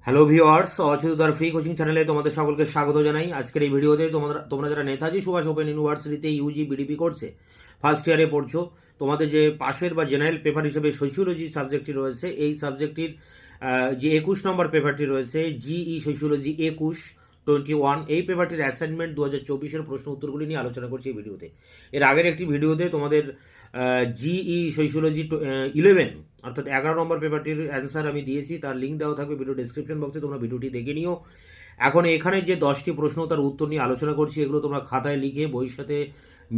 Hello viewers, অচ্যুতার free coaching চ্যানেলে তোমাদের সকলকে স্বাগত জানাই। আজকের এই ভিডিওতে তোমরা যারা নেতাজি সুভাষ ওপেন ইউনিভার্সিটিতে ইউজি বিডিপি কোর্সে ফার্স্ট ইয়ারে পড়ছো, তোমাদের যে পাশের বা জেনারেল পেপার হিসেবে সোশিওলজি সাবজেক্টটি রয়েছে, এই সাবজেক্টটির যে 21 নম্বর পেপারটি রয়েছে জিই সোশিওলজি 21 এই পেপারটির অ্যাসাইনমেন্ট 2024-এর প্রশ্ন উত্তরগুলি নিয়ে আলোচনা করছি এই ভিডিওতে। এর আগের একটি ভিডিওতে তোমাদের জিই সোশিওলজি 11 অর্থাৎ 11 নম্বর পেপারটির অ্যান্সার আমি দিয়েছি, তার লিঙ্ক দেওয়া থাকবে ভিডিও ডেসক্রিপশন বক্সে, তোমরা ভিডিওটি দেখে নিও। এখন এখানে যে 10টি প্রশ্ন তার উত্তর নিয়ে আলোচনা করছি, এগুলো তোমরা খাতায় লিখে বইয়ের সাথে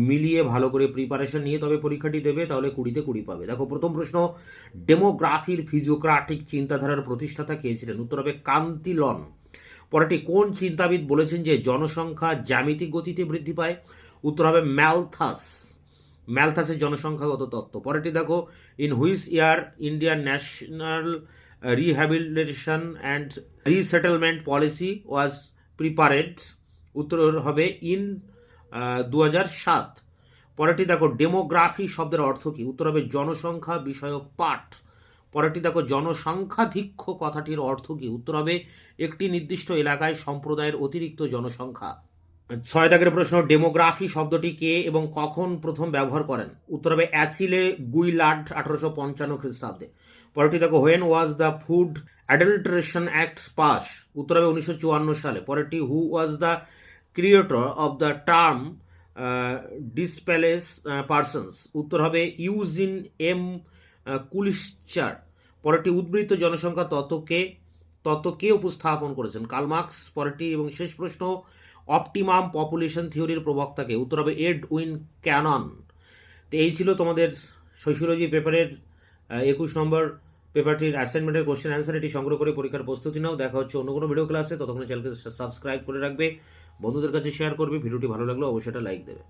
মিলিয়ে ভালো করে প্রিপারেশন নিয়ে তবে পরীক্ষাটি দেবে, তাহলে 20-তে 20 পাবে। দেখো, প্রথম প্রশ্ন, ডেমোগ্রাফির ফিজিওক্রাটিক চিন্তাধারার প্রতিষ্ঠাতা কে ছিলেন? উত্তর হবে কান্তিলন। পরেরটি, কোন চিন্তাবিদ বলেছেন যে জনসংখ্যা জ্যামিতিক গতিতে বৃদ্ধি পায়? উত্তর হবে ম্যালথাসের জনসংখ্যাগত তত্ত্ব। পরেরটি দেখো, in which year Indian national rehabilitation and resettlement policy was prepared? উত্তর হবে ইন 2007। পরেরটি দেখো, ডেমোগ্রাফি শব্দের অর্থ কি? উত্তর হবে জনসংখ্যা বিষয়ক পাঠ। পরেরটি দেখো, জনসংখ্যাধিক্য কথাটির অর্থ কি? উত্তর হবে একটি নির্দিষ্ট এলাকায় সম্প্রদায়ের অতিরিক্ত জনসংখ্যা। 6 দাগের প্রশ্ন, ডেমোগ্রাফি শব্দটি কে এবং কখন প্রথম ব্যবহার করেন? উত্তর হবে অ্যাচিলে গুইলার্ড 1855 খ্রিস্টাব্দে। পরেরটি দেখো, when was the food adulteration act pass? উত্তর হবে 1954 সালে। পরেরটি, who was the creator of the term displaced persons? উত্তর হবে ইউজিন এম কুলিশচার। পরেরটি, উদ্বৃত্ত জনসংখ্যা তত্ত্বকে উপস্থাপন করেছেন? Karl Marx. পরেরটি এবং শেষ প্রশ্ন, অপটিমাম পপুলেশন থিওরির প্রবক্তাকে? উত্তর হবে এডউইন ক্যানন। তো এই ছিল তোমাদের সোশিওলজি পেপারের 21 নম্বর পেপারটির অ্যাসাইনমেন্টের কোশ্চেন অ্যান্সার। এটি সংগ্রহ করে পরীক্ষার প্রস্তুতি নাও। দেখা হচ্ছে অন্য কোনো ভিডিও ক্লাসে, ততক্ষণ চ্যানেলকে সাবস্ক্রাইব করে রাখবে, বন্ধুদের কাছে শেয়ার করবে। ভিডিওটি ভালো লাগলে অবশ্যই একটা লাইক দেবে।